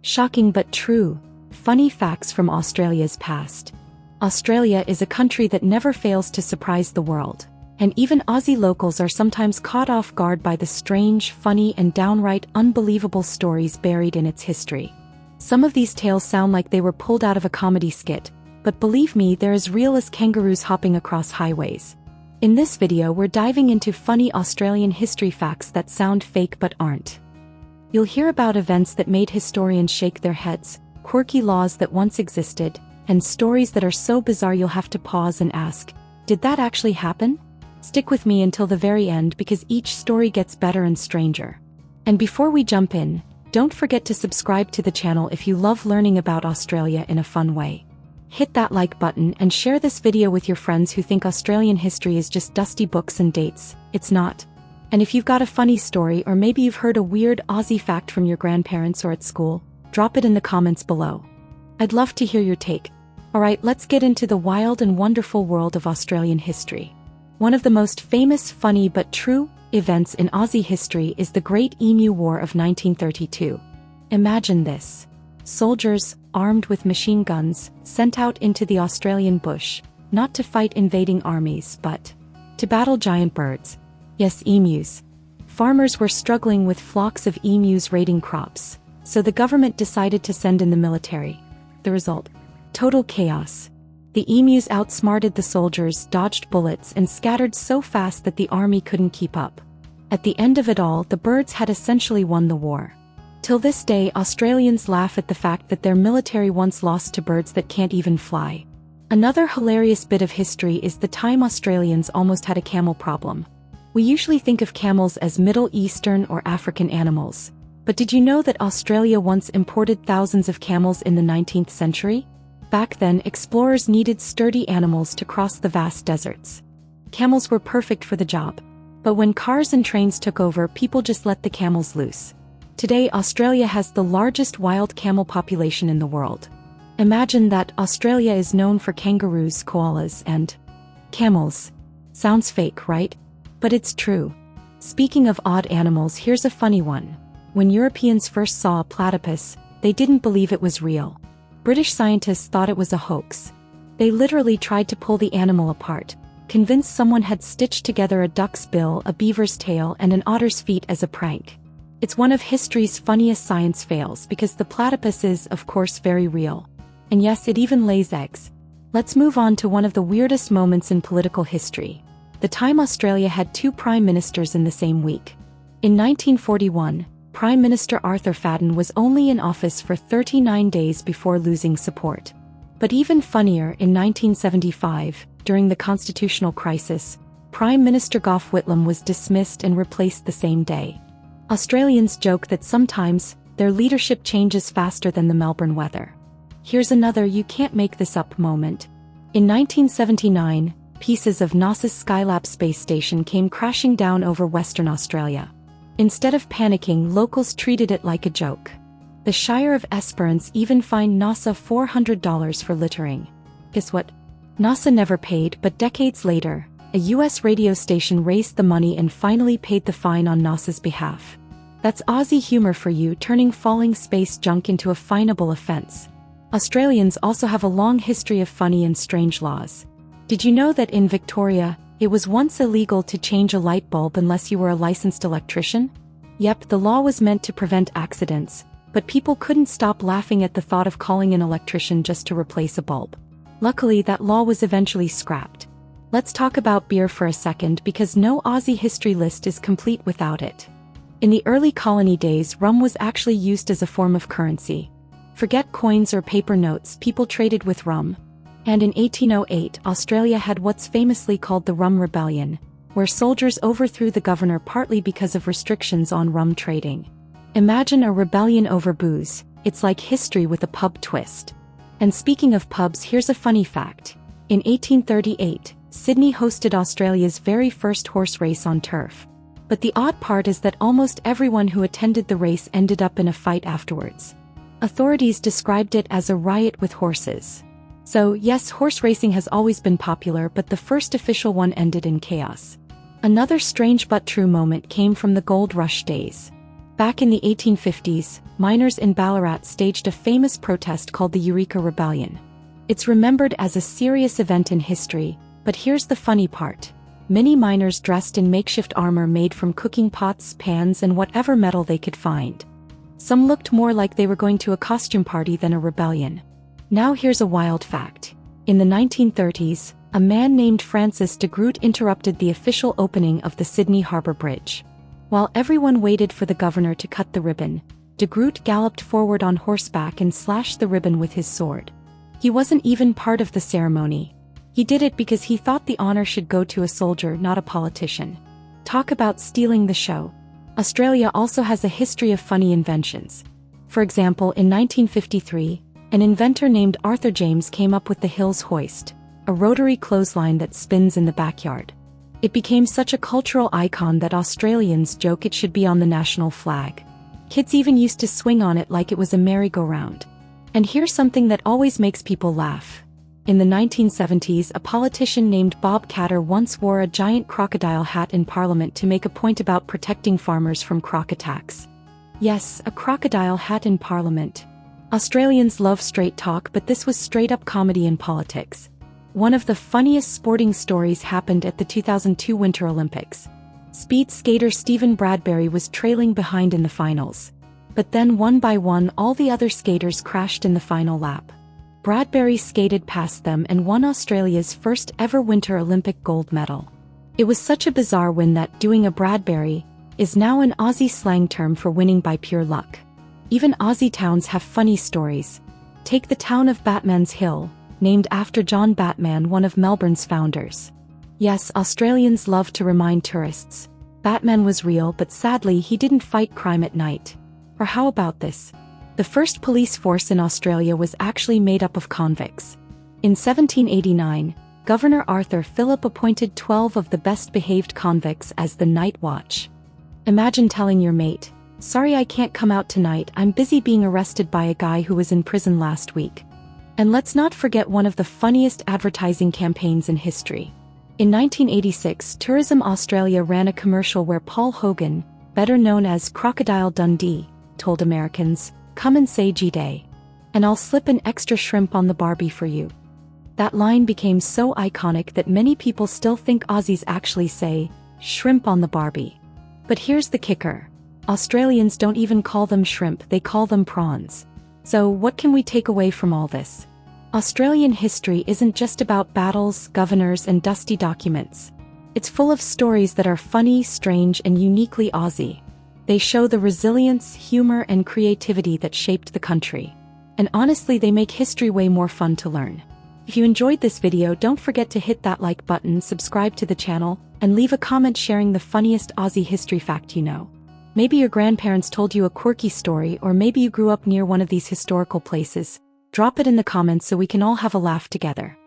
Shocking but true. Funny facts from Australia's past. Australia is a country that never fails to surprise the world. And even Aussie locals are sometimes caught off guard by the strange, funny, and downright unbelievable stories buried in its history. Some of these tales sound like they were pulled out of a comedy skit, but believe me, they're as real as kangaroos hopping across highways. In this video, we're diving into funny Australian history facts that sound fake but aren't. You'll hear about events that made historians shake their heads, quirky laws that once existed, and stories that are so bizarre you'll have to pause and ask, did that actually happen? Stick with me until the very end because each story gets better and stranger. And before we jump in, don't forget to subscribe to the channel if you love learning about Australia in a fun way. Hit that like button and share this video with your friends who think Australian history is just dusty books and dates. It's not. And if you've got a funny story or maybe you've heard a weird Aussie fact from your grandparents or at school, drop it in the comments below. I'd love to hear your take. Alright, let's get into the wild and wonderful world of Australian history. One of the most famous, funny but true events in Aussie history is the Great Emu War of 1932. Imagine this. Soldiers, armed with machine guns, sent out into the Australian bush, not to fight invading armies but to battle giant birds. Yes, emus. Farmers were struggling with flocks of emus raiding crops, so the government decided to send in the military. The result? Total chaos. The emus outsmarted the soldiers, dodged bullets, and scattered so fast that the army couldn't keep up. At the end of it all, the birds had essentially won the war. Till this day, Australians laugh at the fact that their military once lost to birds that can't even fly. Another hilarious bit of history is the time Australians almost had a camel problem. We usually think of camels as Middle Eastern or African animals. But did you know that Australia once imported thousands of camels in the 19th century? Back then, explorers needed sturdy animals to cross the vast deserts. Camels were perfect for the job. But when cars and trains took over, people just let the camels loose. Today, Australia has the largest wild camel population in the world. Imagine that. Australia is known for kangaroos, koalas, and camels. Sounds fake, right? But it's true. Speaking of odd animals, here's a funny one. When Europeans first saw a platypus, they didn't believe it was real. British scientists thought it was a hoax. They literally tried to pull the animal apart, convinced someone had stitched together a duck's bill, a beaver's tail, and an otter's feet as a prank. It's one of history's funniest science fails because the platypus is, of course, very real. And yes, it even lays eggs. Let's move on to one of the weirdest moments in political history. The time Australia had two prime ministers in the same week. In 1941, Prime Minister Arthur Fadden was only in office for 39 days before losing support. But even funnier, in 1975, during the constitutional crisis, Prime Minister Gough Whitlam was dismissed and replaced the same day. Australians joke that sometimes their leadership changes faster than the Melbourne weather. Here's another you can't make this up moment. In 1979, pieces of NASA's Skylab space station came crashing down over Western Australia. Instead of panicking, locals treated it like a joke. The Shire of Esperance even fined NASA $400 for littering. Guess what? NASA never paid, but decades later, a US radio station raised the money and finally paid the fine on NASA's behalf. That's Aussie humor for you, turning falling space junk into a finable offense. Australians also have a long history of funny and strange laws. Did you know that in Victoria, it was once illegal to change a light bulb unless you were a licensed electrician? Yep, the law was meant to prevent accidents, but people couldn't stop laughing at the thought of calling an electrician just to replace a bulb. Luckily, that law was eventually scrapped. Let's talk about beer for a second because no Aussie history list is complete without it. In the early colony days, rum was actually used as a form of currency. Forget coins or paper notes, people traded with rum. And in 1808, Australia had what's famously called the Rum Rebellion, where soldiers overthrew the governor partly because of restrictions on rum trading. Imagine a rebellion over booze. It's like history with a pub twist. And speaking of pubs, here's a funny fact. In 1838, Sydney hosted Australia's very first horse race on turf. But the odd part is that almost everyone who attended the race ended up in a fight afterwards. Authorities described it as a riot with horses. So, yes, horse racing has always been popular, but the first official one ended in chaos. Another strange but true moment came from the gold rush days. Back in the 1850s, miners in Ballarat staged a famous protest called the Eureka Rebellion. It's remembered as a serious event in history, but here's the funny part. Many miners dressed in makeshift armor made from cooking pots, pans, and whatever metal they could find. Some looked more like they were going to a costume party than a rebellion. Now here's a wild fact. In the 1930s, a man named Francis de Groot interrupted the official opening of the Sydney Harbour Bridge. While everyone waited for the governor to cut the ribbon, de Groot galloped forward on horseback and slashed the ribbon with his sword. He wasn't even part of the ceremony. He did it because he thought the honor should go to a soldier, not a politician. Talk about stealing the show. Australia also has a history of funny inventions. For example, in 1953, an inventor named Arthur James came up with the Hills hoist, a rotary clothesline that spins in the backyard. It became such a cultural icon that Australians joke it should be on the national flag. Kids even used to swing on it like it was a merry-go-round. And here's something that always makes people laugh. In the 1970s, a politician named Bob Catter once wore a giant crocodile hat in Parliament to make a point about protecting farmers from croc attacks. Yes, a crocodile hat in Parliament. Australians love straight talk, but this was straight-up comedy in politics. One of the funniest sporting stories happened at the 2002 Winter Olympics. Speed skater Stephen Bradbury was trailing behind in the finals. But then one by one all the other skaters crashed in the final lap. Bradbury skated past them and won Australia's first ever Winter Olympic gold medal. It was such a bizarre win that doing a Bradbury is now an Aussie slang term for winning by pure luck. Even Aussie towns have funny stories. Take the town of Batman's Hill, named after John Batman, one of Melbourne's founders. Yes, Australians love to remind tourists. Batman was real, but sadly he didn't fight crime at night. Or how about this? The first police force in Australia was actually made up of convicts. In 1789, Governor Arthur Phillip appointed 12 of the best-behaved convicts as the Night Watch. Imagine telling your mate, "Sorry I can't come out tonight, I'm busy being arrested by a guy who was in prison last week." And let's not forget one of the funniest advertising campaigns in history. In 1986, Tourism Australia ran a commercial where Paul Hogan, better known as Crocodile Dundee, told Americans, "Come and say G-Day. And I'll slip an extra shrimp on the Barbie for you." That line became so iconic that many people still think Aussies actually say, "shrimp on the Barbie." But here's the kicker. Australians don't even call them shrimp, they call them prawns. So what can we take away from all this? Australian history isn't just about battles, governors, and dusty documents. It's full of stories that are funny, strange, and uniquely Aussie. They show the resilience, humor, and creativity that shaped the country. And honestly, they make history way more fun to learn. If you enjoyed this video, don't forget to hit that like button, subscribe to the channel, and leave a comment sharing the funniest Aussie history fact you know. Maybe your grandparents told you a quirky story, or maybe you grew up near one of these historical places. Drop it in the comments so we can all have a laugh together.